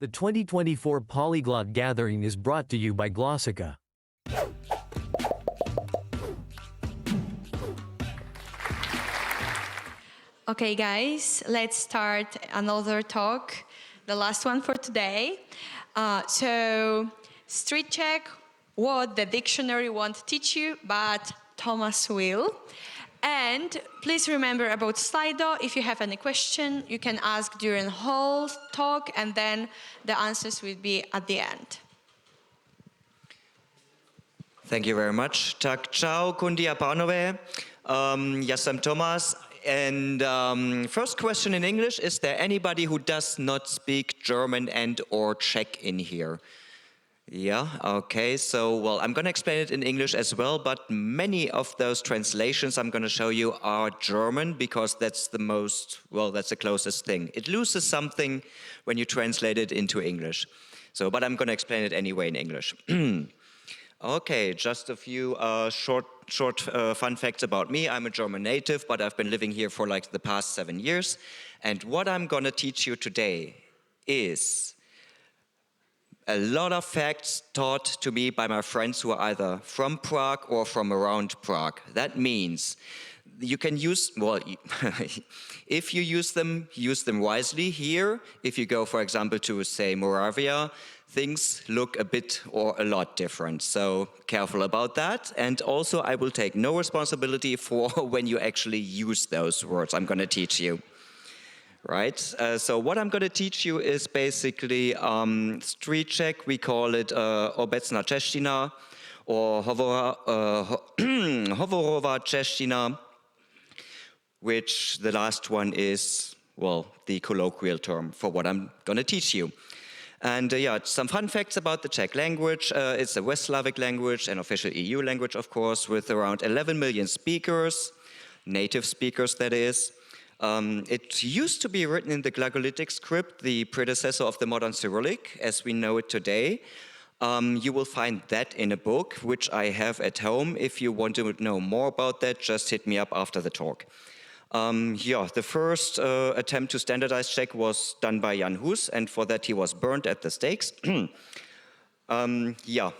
The 2024 Polyglot Gathering is brought to you by Glossica. Okay, guys, let's start another talk, the last one for today. So, street check what the dictionary won't teach you, but Thomas will. And please remember about Slido. If you have any question, you can ask during the whole talk, and then the answers will be at the end. Thank you very much. Tak čau, kundi a pánové. Já jsem Thomas. And first question in English, is there anybody who does not speak German and or Czech in here? Yeah, okay, so, well, I'm going to explain it in English as well, but many of those translations I'm going to show you are German because that's the most, well, that's the closest thing. It loses something when you translate it into English. So, but I'm going to explain it anyway in English. Okay, just a few short fun facts about me. I'm a German native, but I've been living here for like the past 7 years. And what I'm going to teach you today is a lot of facts taught to me by my friends who are either from Prague or from around Prague. That means you can use, well, if you use them wisely here. If you go, for example, to, say, Moravia, things look a bit or a lot different. So careful about that. And also, I will take no responsibility for when you actually use those words I'm going to teach you. Right, so what I'm going to teach you is basically street Czech. We call it obecná čeština or hovorová čeština, which the last one is, well, the colloquial term for what I'm going to teach you. And yeah, some fun facts about the Czech language. It's a West Slavic language, an official EU language, of course, with around 11 million speakers, native speakers, that is. It used to be written in the Glagolitic script, the predecessor of the modern Cyrillic, as we know it today. You will find that in a book, which I have at home. If you want to know more about that, just hit me up after the talk. Yeah, the first attempt to standardize Czech was done by Jan Hus, and for that he was burned at the stakes. Yeah.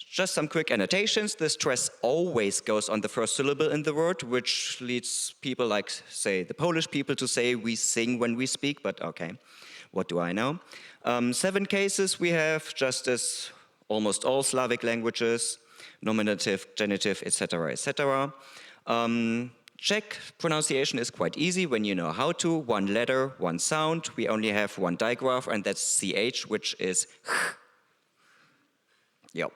Just some quick annotations. The stress always goes on the first syllable in the word, which leads people like, say, the Polish people to say we sing when we speak, but okay, what do I know? 7 cases we have, just as almost all Slavic languages, nominative, genitive, etc., etc. Czech pronunciation is quite easy when you know how to. 1 letter, 1 sound. We only have 1 digraph, and that's ch, which is ch. Yeah.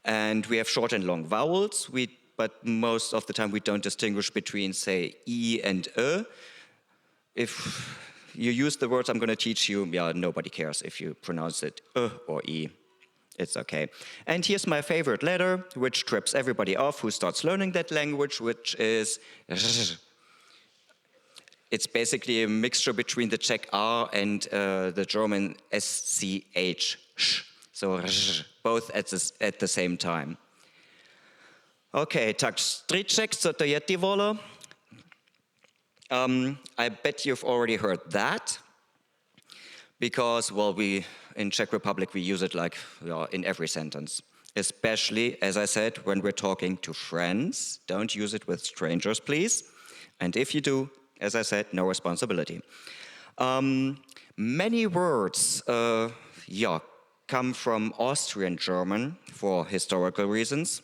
And we have short and long vowels, but most of the time we don't distinguish between, say, E and E. If you use the words I'm going to teach you, yeah, nobody cares if you pronounce it E or E. It's okay. And here's my favorite letter, which trips everybody off who starts learning that language, which is R. It's basically a mixture between the Czech R and the German SCH. So both at the same time. Okay, tak striček, co to je ty vole? I bet you've already heard that, because, well, we in Czech Republic we use it like in every sentence. Especially, as I said, when we're talking to friends. Don't use it with strangers, please. And if you do, as I said, no responsibility. Many words, come from Austrian German for historical reasons,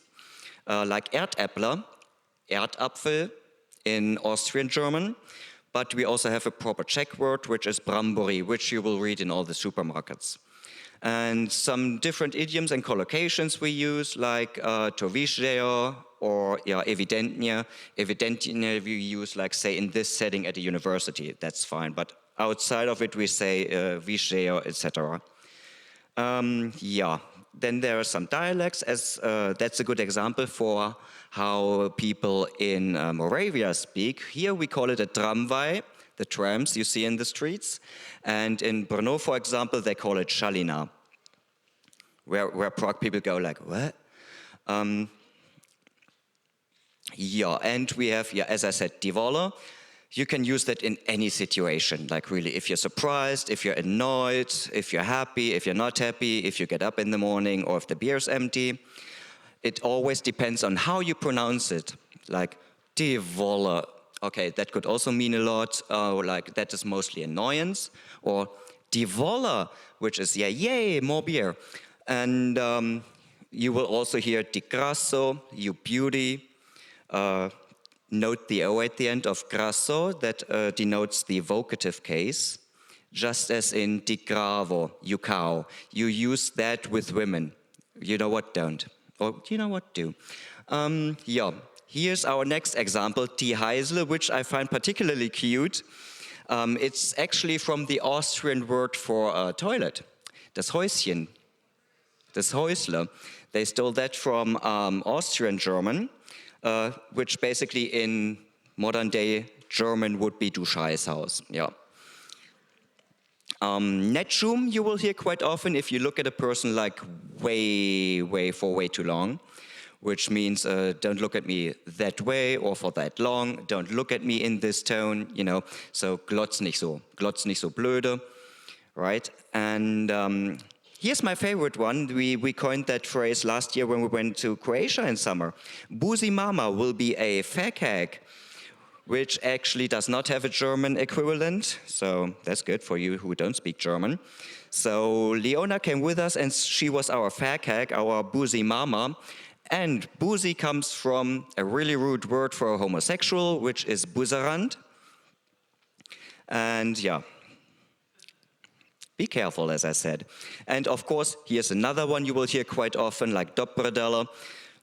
like Erdäpfel, Erdapfel in Austrian German, but we also have a proper Czech word, which is brambory, which you will read in all the supermarkets. And some different idioms and collocations we use, like to vyššejo or evidentně. Evidentně we use, like, say, in this setting at a university, that's fine, but outside of it we say vyššejo, etc. Yeah, then there are some dialects, as that's a good example for how people in Moravia speak. Here we call it a tramvaj, the trams you see in the streets. And in Brno, for example, they call it šalina, where Prague people go like, what? Yeah, and we have, as I said, die Wolle. you can use that in any situation, like really if you're surprised, if you're annoyed, if you're happy, if you're not happy, if you get up in the morning or if the beer's empty. It always depends on how you pronounce it, like die Wolle. Okay, that could also mean a lot, like that is mostly annoyance, or die Wolle, which is yeah, yay, more beer. And you will also hear di grasso, you beauty. Note the O at the end of grasso, that denotes the vocative case, just as in di gravo, you cow. You use that with women. You know what, don't. Or you know what, do. Yeah, here's our next example, die Heisle, which I find particularly cute. It's actually from the Austrian word for toilet, das Häuschen, das Häusle. They stole that from Austrian German. Which basically in modern day German would be du Scheißhaus. Yeah. Netschum you will hear quite often if you look at a person like way too long, which means don't look at me that way or for that long, don't look at me in this tone, you know, so glotz nicht so blöde, right? And here's my favorite one. We coined that phrase last year when we went to Croatia in summer. Buzi mama will be a fag, which actually does not have a German equivalent. So that's good for you who don't speak German. So Leona came with us and she was our fag, our buzi mama. And buzi comes from a really rude word for a homosexual, which is buzerand. And yeah. Be careful, as I said. And of course, here's another one you will hear quite often, like doppredelle.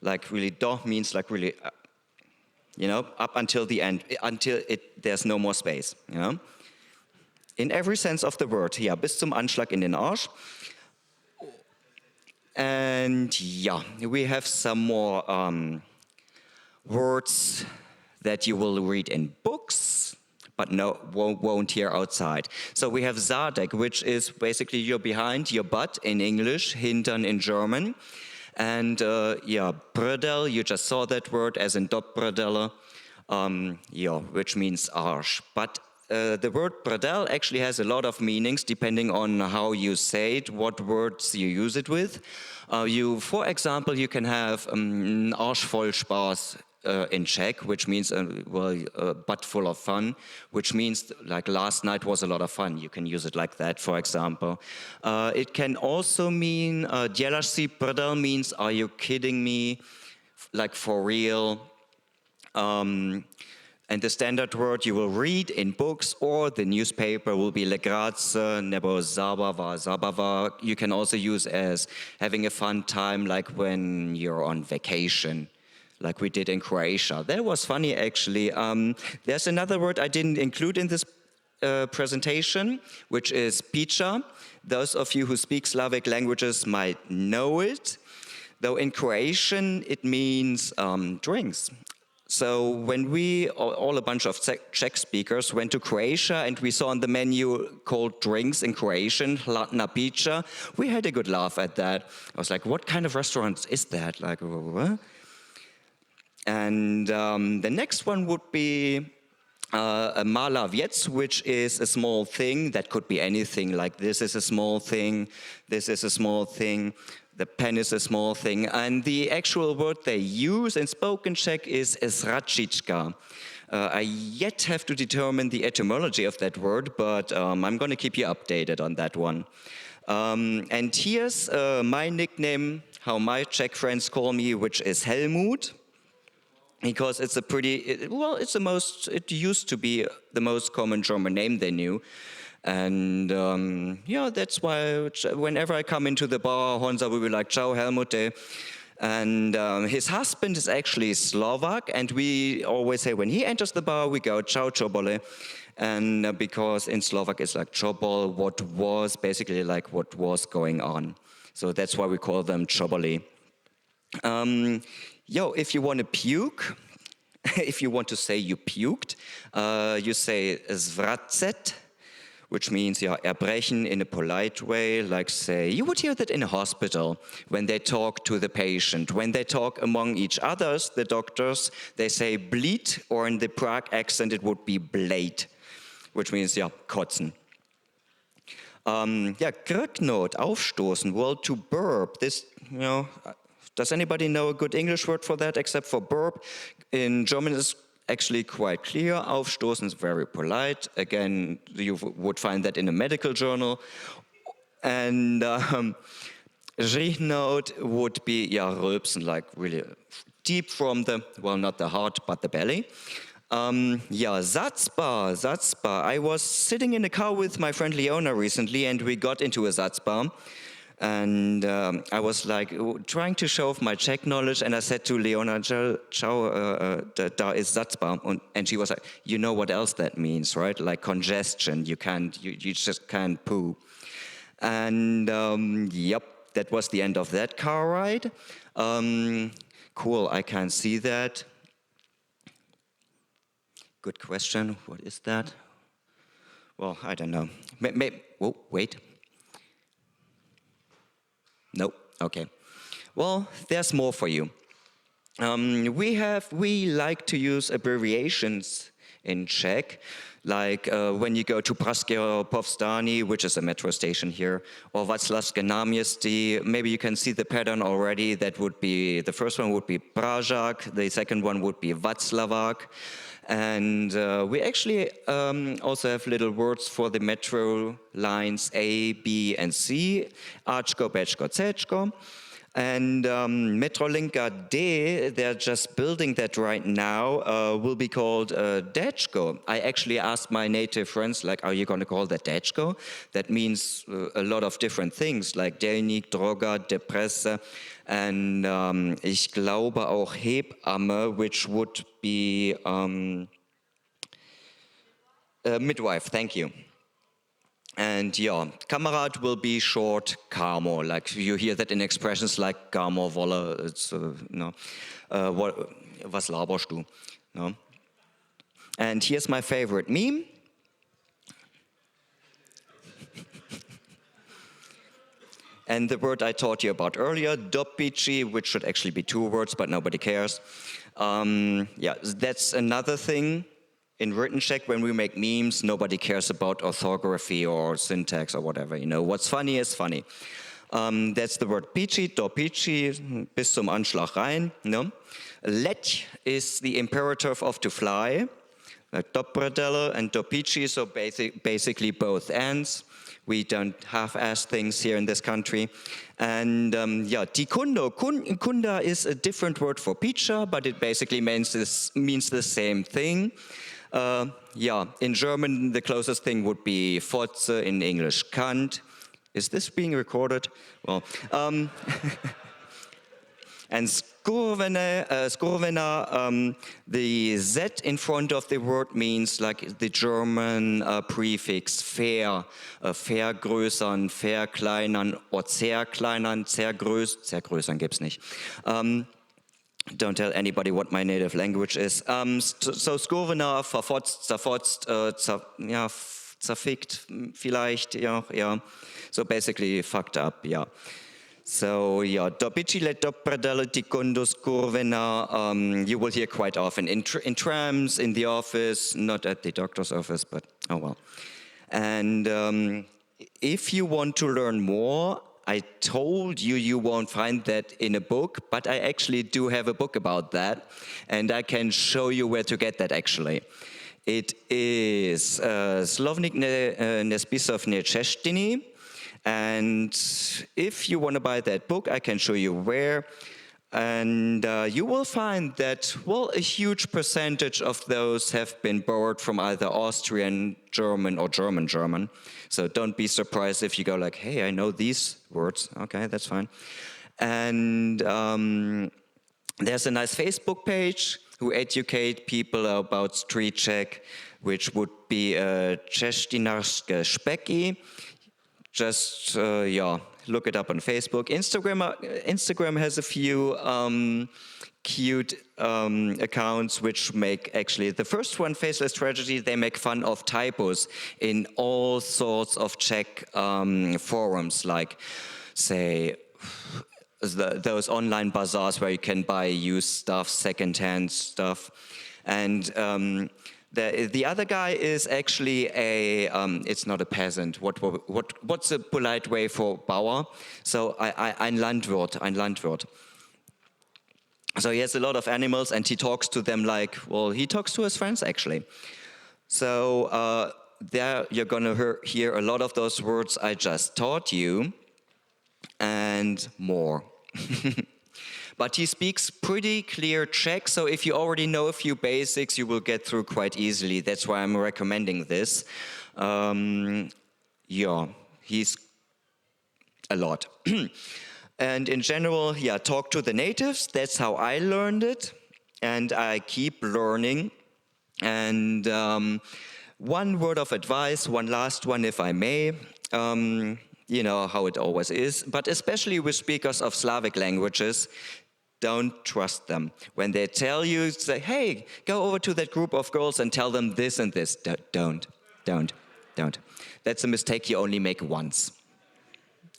Like really, do means like really, you know, up until the end, until there's no more space, you know. In every sense of the word, ja, bis zum Anschlag in den Arsch. And yeah, we have some more words that you will read in books, but no, won't hear outside. So we have Zadek, which is basically your behind, your butt in English, Hintern in German. And yeah, Bredel, you just saw that word as in Doppredelle, yeah, which means arsch. But the word Bredel actually has a lot of meanings depending on how you say it, what words you use it with. For example, you can have Arsch voll Spaß in Czech, which means, well, a butt full of fun, which means like last night was a lot of fun. You can use it like that, for example. It can also mean, Děláš si prdel means, are you kidding me? Like for real. And the standard word you will read in books or the newspaper will be legrace, nebo zabava. You can also use as having a fun time, like when you're on vacation, like we did in Croatia. That was funny, actually. There's another word I didn't include in this presentation, which is picha. Those of you who speak Slavic languages might know it, though in Croatian it means drinks. So when we, all a bunch of Czech speakers, went to Croatia and we saw on the menu called drinks in Croatian, hladna pića, we had a good laugh at that. I was like, what kind of restaurant is that? Like, what? And the next one would be a mala wiec, which is a small thing. That could be anything, like this is a small thing, this is a small thing. The pen is a small thing, and the actual word they use in spoken Czech is sračička. I yet have to determine the etymology of that word, but I'm going to keep you updated on that one. And here's my nickname, how my Czech friends call me, which is Helmut, because it's a pretty, it used to be the most common German name they knew. And yeah, that's why whenever I come into the bar, Honza will be like, ciao, Helmut. And his husband is actually Slovak, and we always say when he enters the bar, we go, ciao, čobole. And because in Slovak it's like čobol, what was, basically like what was going on. So that's why we call them čoboli. If you want to puke, if you want to say you puked, you say zvracet, which means erbrechen in a polite way, like say, you would hear that in a hospital when they talk to the patient. When they talk among each others, the doctors, they say bleed, or in the Prague accent it would be blade, which means, kotzen. Gröcknot, aufstoßen, well, to burp. This, does anybody know a good English word for that except for burp? In German it's actually quite clear. Aufstoßen is very polite. Again, you would find that in a medical journal. And Riechnot would be, rülpsen, like really deep from the, well, not the heart, but the belly. Satzbar. I was sitting in a car with my friend Leona recently, and we got into a Satzbar. And I was like trying to show off my Czech knowledge, and I said to Leona, da is Satzbar. And she was like, you know what else that means, right? Like congestion, you just can't poo. And that was the end of that car ride. Cool, I can see that. Good question. What is that? Well, I don't know. Oh, wait. No. Okay. Well, there's more for you. We like to use abbreviations in Czech, like when you go to Pražské povstání, which is a metro station here, or Václavské náměstí. Maybe you can see the pattern already. That would be, the first one would be Pražák, the second one would be Václavák. And we actually also have little words for the metro lines A, B, and C, Ačko, Bčko, Cčko. And Metrolinka D, they're just building that right now, will be called Dečko. I actually asked my native friends, like, are you going to call that Dečko? That means a lot of different things, like Delnik, Droga, Depresse, and ich glaube auch Hebamme, which would be midwife, thank you. And Kamerad will be short Kamo, like you hear that in expressions like Kamo wolle, it's, was laberst du? No? And here's my favorite meme. And the word I taught you about earlier, dopici, which should actually be two words, but nobody cares. That's another thing. In written Czech, when we make memes, nobody cares about orthography or syntax or whatever. What's funny is funny. That's the word pici, dopici, bis zum Anschlag rein. No? Let is the imperative of to fly. Dopredele and dopici, so basically both ends. We don't half-ass things here in this country. And tikundo, kunda is a different word for pizza, but it basically means the same thing. In German, the closest thing would be Fotze, in English, Kant. Is this being recorded? Well, and Skurvena, the Z in front of the word means like the German prefix fair, vergrößern, verkleinern, or zerkleinern, zergrößern gibt's nicht. Don't tell anybody what my native language is. So Skurvena, verfotzt, zerfotzt, zerfickt, vielleicht, So basically fucked up, So dobicile dopredele tikundo skurvena, you will hear quite often in trams, in the office, not at the doctor's office, but oh well. And if you want to learn more, I told you won't find that in a book, but I actually do have a book about that, and I can show you where to get that actually. It is Slovnik nespisovne češtiny, and if you want to buy that book, I can show you where. And you will find that, well, a huge percentage of those have been borrowed from either Austrian, German, or German. So don't be surprised if you go like, hey, I know these words. Okay, that's fine. And there's a nice Facebook page who educate people about street Czech, which would be Češtinařské špeky. just look it up on Facebook. Instagram has a few cute accounts which make actually the first one, Faceless Tragedy. They make fun of typos in all sorts of Czech forums, like say those online bazaars where you can buy used stuff, secondhand stuff, and the other guy is actually it's not a peasant. What's a polite way for Bauer? So ein Landwirt. So he has a lot of animals and he talks to them like, well, he talks to his friends actually. So there you're gonna hear a lot of those words I just taught you and more. But he speaks pretty clear Czech, so if you already know a few basics, you will get through quite easily. That's why I'm recommending this. He's a lot. And in general, talk to the natives. That's how I learned it, and I keep learning. And one word of advice, one last one if I may. You know how it always is, but especially with speakers of Slavic languages, don't trust them. When they tell you, say, hey, go over to that group of girls and tell them this and this. Don't. That's a mistake you only make once.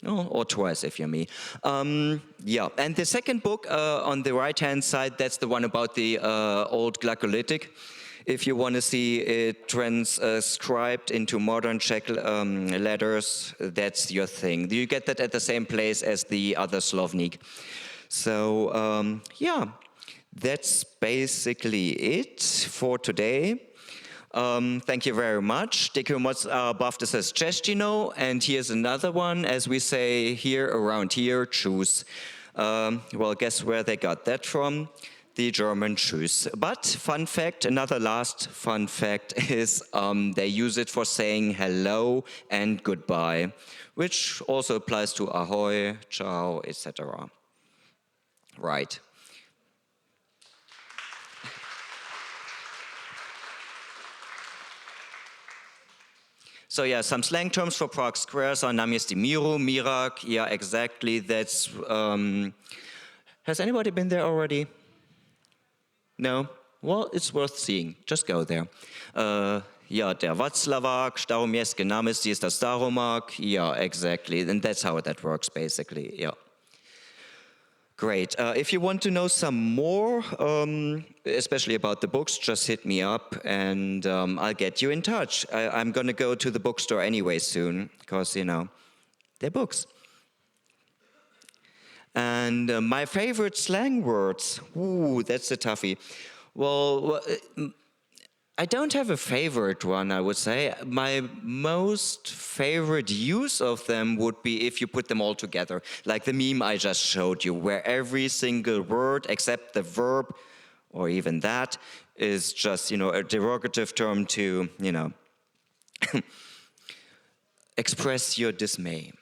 Oh, or twice if you're me. And the second book on the right-hand side, that's the one about the old Glagolitic. If you want to see it transcribed into modern Czech letters, that's your thing. You get that at the same place as the other Slovnik. So, that's basically it for today. Thank you very much. Děkuji moc. Bavte se s češtinou. And here's another one, as we say here, around here, choose. Well, guess where they got that from? The German Tschüss. But fun fact, another last fun fact is they use it for saying hello and goodbye, which also applies to ahoy, ciao, etc. Right. So yeah, some slang terms for Prague squares are náměstí Míru, Mírak. Yeah, exactly. That's. Has anybody been there already? No? Well, it's worth seeing. Just go there. Der Václavák, Staroměstské náměstí is the Staromák. Yeah, exactly. And that's how that works, basically. Yeah. Great. If you want to know some more, especially about the books, just hit me up and I'll get you in touch. I'm going to go to the bookstore anyway soon because, they're books. And my favorite slang words, that's a toughie. Well, I don't have a favorite one, I would say. My most favorite use of them would be if you put them all together, like the meme I just showed you, where every single word except the verb, or even that, is just, a derogative term to, express your dismay.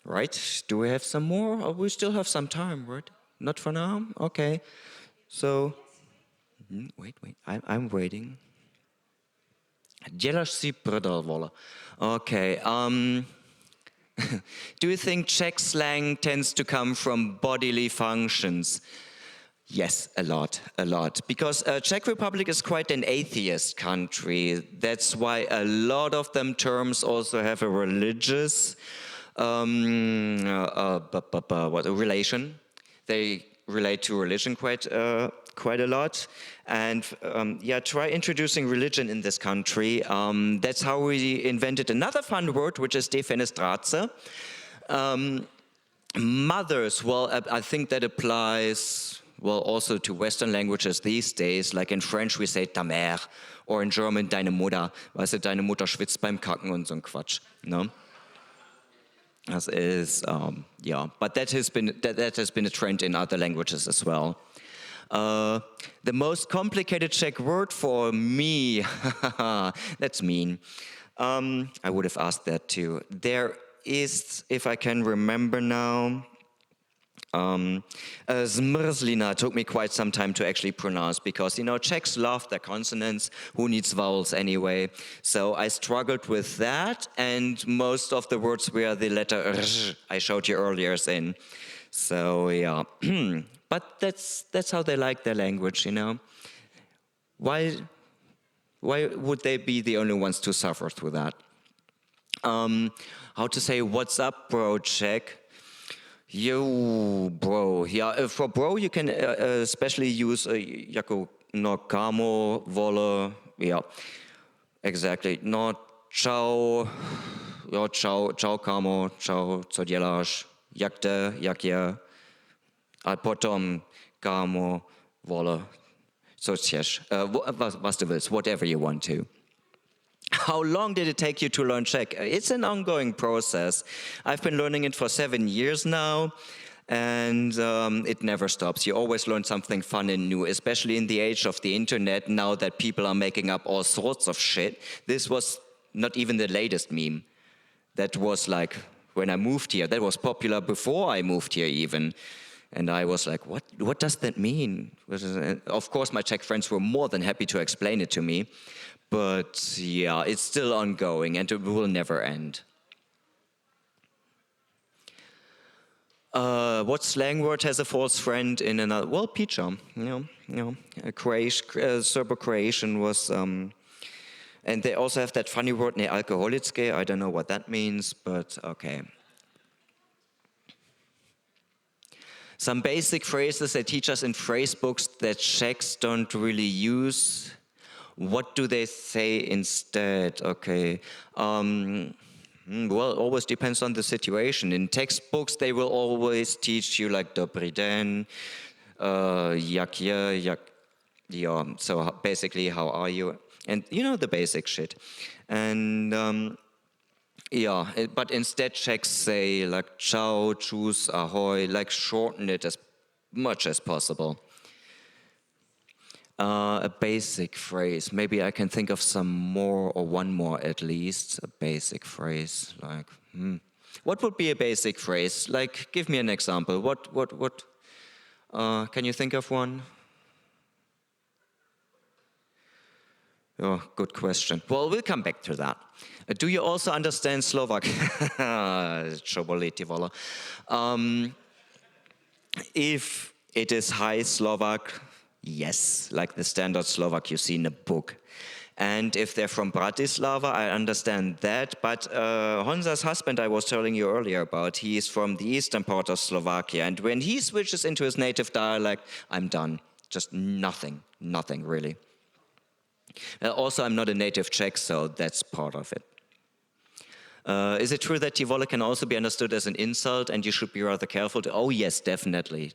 Right? Do we have some more? Oh, we still have some time, right? Not for now? Okay. So, wait. I'm waiting. Děláš si prdel, vole. Okay. Do you think Czech slang tends to come from bodily functions? Yes, a lot. Because Czech Republic is quite an atheist country. That's why a lot of them terms also have a religious relation. They relate to religion quite a lot. And try introducing religion in this country. That's how we invented another fun word, which is defenestrace. Mothers, well, I think that applies, well, also to Western languages these days. Like in French, we say ta mère, or in German, deine Mutter. Weißt du, deine Mutter schwitzt beim Kacken und so ein Quatsch, no? As is, but that has been a trend in other languages as well. The most complicated Czech word for me, that's mean. I would have asked that too. There is, if I can remember now, Zmrzlina took me quite some time to actually pronounce because, you know, Czechs love their consonants. Who needs vowels anyway? So I struggled with that, and most of the words where the letter R I showed you earlier is in. So yeah, but that's how they like their language, you know. Why would they be the only ones to suffer through that? How to say "What's up, bro?" Czech. Yo, bro. Yeah, for bro you can especially use jako no kamo, vole. Yeah, exactly. No čau, jo čau, čau kamo, čau, co děláš, jak jde, jak je. A potom kamo, vole, co chceš, was du willst, whatever you want to. How long did it take you to learn Czech? It's an ongoing process. I've been learning it for 7 years now, and it never stops. You always learn something fun and new, especially in the age of the internet, now that people are making up all sorts of shit. This was not even the latest meme. That was like when I moved here. That was popular before I moved here even. And I was like, what does that mean? Of course, my Czech friends were more than happy to explain it to me. But yeah, it's still ongoing and it will never end. What slang word has a false friend in another? Well, pizza. Serbo-Croatian was, and they also have that funny word nealkoholické. I don't know what that means, but okay. Some basic phrases they teach us in phrase books that Czechs don't really use. What do they say instead? Okay. Well, it always depends on the situation. In textbooks, they will always teach you like dobrý den, jak je, jak, yeah. So basically, how are you? And you know the basic shit. And yeah, but instead Czechs say like ciao, tschüss, ahoy, like shorten it as much as possible. A basic phrase. Maybe I can think of some more, or one more at least. A basic phrase, like, what would be a basic phrase? Like, give me an example. What? Can you think of one? Oh, good question. Well, we'll come back to that. Do you also understand Slovak? If it is High Slovak, yes, like the standard Slovak you see in a book. And if they're from Bratislava, I understand that. But Honza's husband, I was telling you earlier about, he is from the eastern part of Slovakia. And when he switches into his native dialect, I'm done. Just nothing really. Also, I'm not a native Czech, so that's part of it. Is it true that Tivole can also be understood as an insult and you should be rather careful? Oh yes, definitely.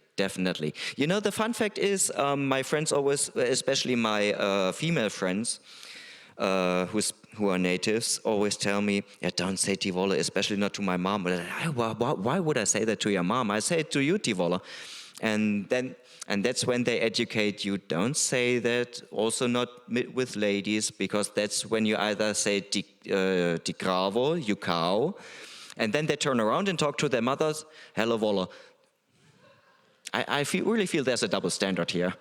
You know, the fun fact is, my friends always, especially my female friends who are natives, always tell me, yeah, don't say Tivole, especially not to my mom. Why would I say that to your mom? I say it to you, Tivole. And that's when they educate you, don't say that, also not with ladies, because that's when you either say di kravo, you cow, and then they turn around and talk to their mothers, hello vola. I really feel there's a double standard here.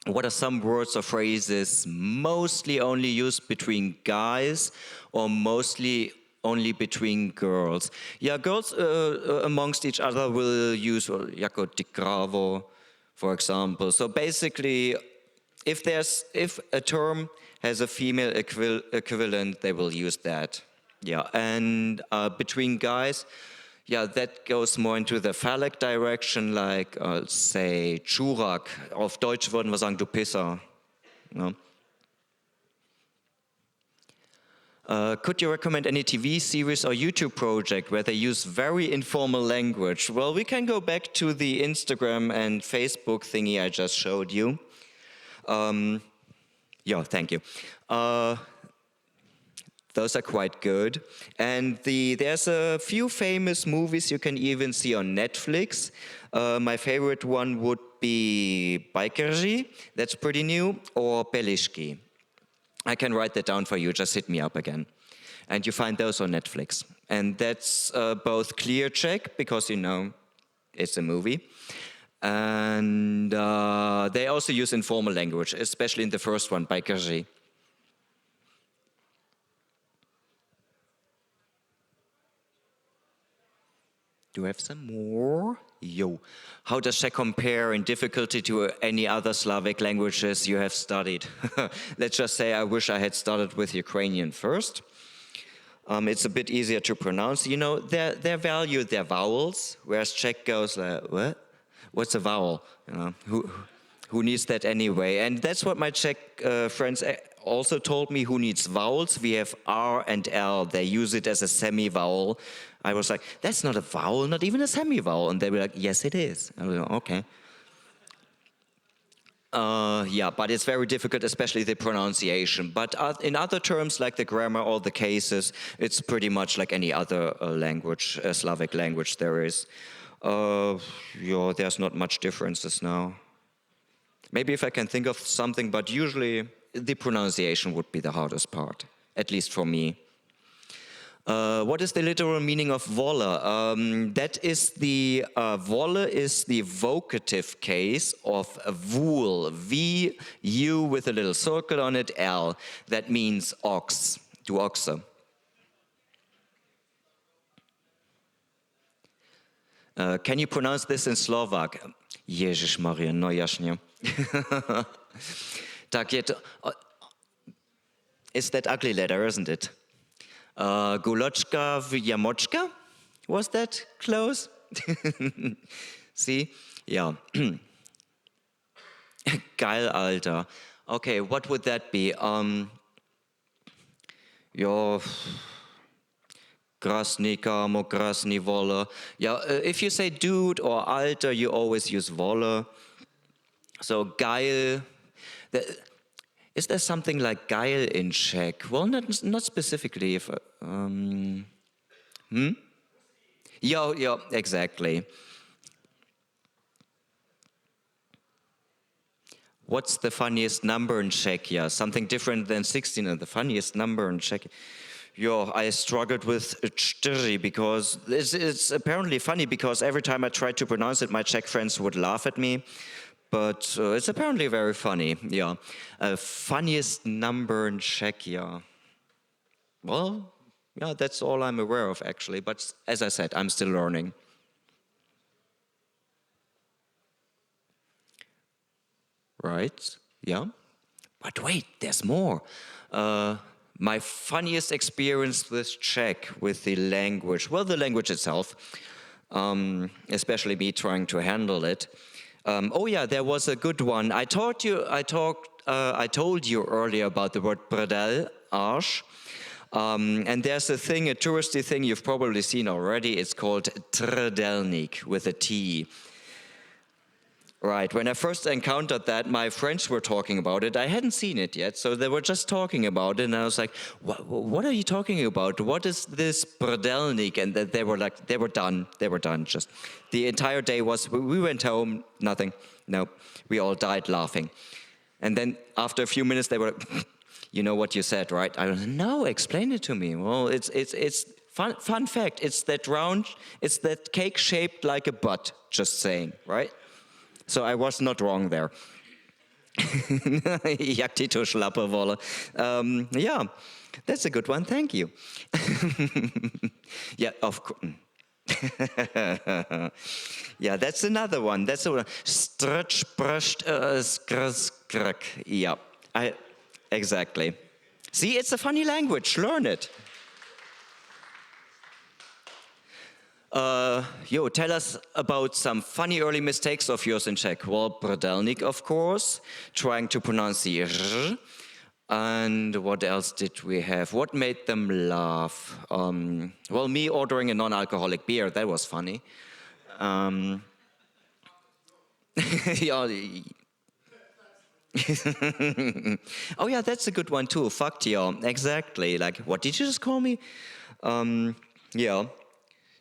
What are some words or phrases mostly only used between guys or mostly only between girls? Yeah, girls amongst each other will use jako di kravo, for example. So basically, if a term has a female equivalent, they will use that. Yeah, and between guys, yeah, that goes more into the phallic direction, like say Čurák. Auf Deutsch würden wir sagen, du Pisser. No? Could you recommend any TV series or YouTube project where they use very informal language? Well, we can go back to the Instagram and Facebook thingy I just showed you. Yeah, thank you. Those are quite good. And there's a few famous movies you can even see on Netflix. My favorite one would be Bajkeři, that's pretty new, or Pelishki. I can write that down for you, just hit me up again. And you find those on Netflix. And that's both clear Czech, because, you know, it's a movie. And they also use informal language, especially in the first one, by Krži. Do we have some more? Yo. How does Czech compare in difficulty to any other Slavic languages you have studied? Let's just say I wish I had started with Ukrainian first. It's a bit easier to pronounce. You know, they value their vowels, whereas Czech goes like, what? What's a vowel? You know, who needs that anyway? And that's what my Czech friends also told me, who needs vowels. We have R and L. They use it as a semi-vowel. I was like, that's not a vowel, not even a semi-vowel. And they were like, yes, it is. I was like, okay. Yeah, but it's very difficult, especially the pronunciation. But in other terms, like the grammar or the cases, it's pretty much like any other language, Slavic language there is. Yeah, there's not much differences now. Maybe if I can think of something, but usually the pronunciation would be the hardest part, at least for me. What is the literal meaning of volle? That is the, volle is the vocative case of vul, V-U with a little circle on it, L. That means ox, du oxe. Can you pronounce this in Slovak? Ježiš Maria, no jasně. Tak je to, it's that ugly letter, isn't it? Guločka v jamočka? Was that close? See? Yeah. Geil, Alter. Okay, what would that be? Yeah. Krasny kamo, krasny volle. Yeah, if you say dude or Alter, you always use volle. So geil. Is there something like geil in Czech? Well, not specifically. If, Yeah, exactly. What's the funniest number in Czech? Yeah, something different than 16. And the funniest number in Czech. Yo, I struggled with 4 because it's apparently funny, because every time I tried to pronounce it, my Czech friends would laugh at me. But it's apparently very funny, yeah. Funniest number in Czech, yeah. Well, yeah, that's all I'm aware of, actually. But as I said, I'm still learning. Right, yeah. But wait, there's more. My funniest experience with Czech, with the language, well, the language itself, especially me trying to handle it. Oh yeah, there was a good one. I told you earlier about the word brdel, arsch. And there's a thing, a touristy thing you've probably seen already. It's called trdelník with a T. Right, when I first encountered that, my friends were talking about it. I hadn't seen it yet, so they were just talking about it, and I was like, what are you talking about? What is this brdelnik? And they were like, they were done, just. The entire day was, we went home, nothing, no, we all died laughing. And then after a few minutes, they were like, you know what you said, right? I was like, no, explain it to me. Well, it's fun fact, it's that cake shaped like a butt, just saying, right? So I was not wrong there. Jak ti to šlape, vole. Yeah, that's a good one, thank you. Yeah, of course. Yeah, that's another one. That's a one. Stretch, brushed, skrk. Yeah, exactly. See, it's a funny language, learn it. Tell us about some funny early mistakes of yours in Czech. Well, brdelnik, of course, trying to pronounce the r. And what else did we have? What made them laugh? Well, me ordering a non-alcoholic beer, that was funny. Yeah. Oh yeah, that's a good one too. Faktio, exactly. Like, what did you just call me? Yeah.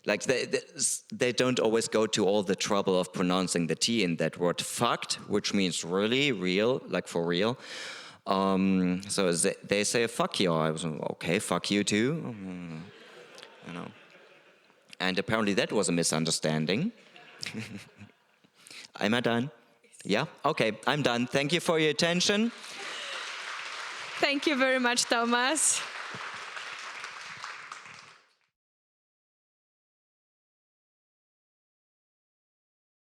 Like they don't always go to all the trouble of pronouncing the T in that word fakt, which means really, real, like for real. So they say fuck you. I was like, okay, fuck you too. know. And apparently that was a misunderstanding. Am I done? Yeah? Okay, I'm done. Thank you for your attention. Thank you very much, Thomas.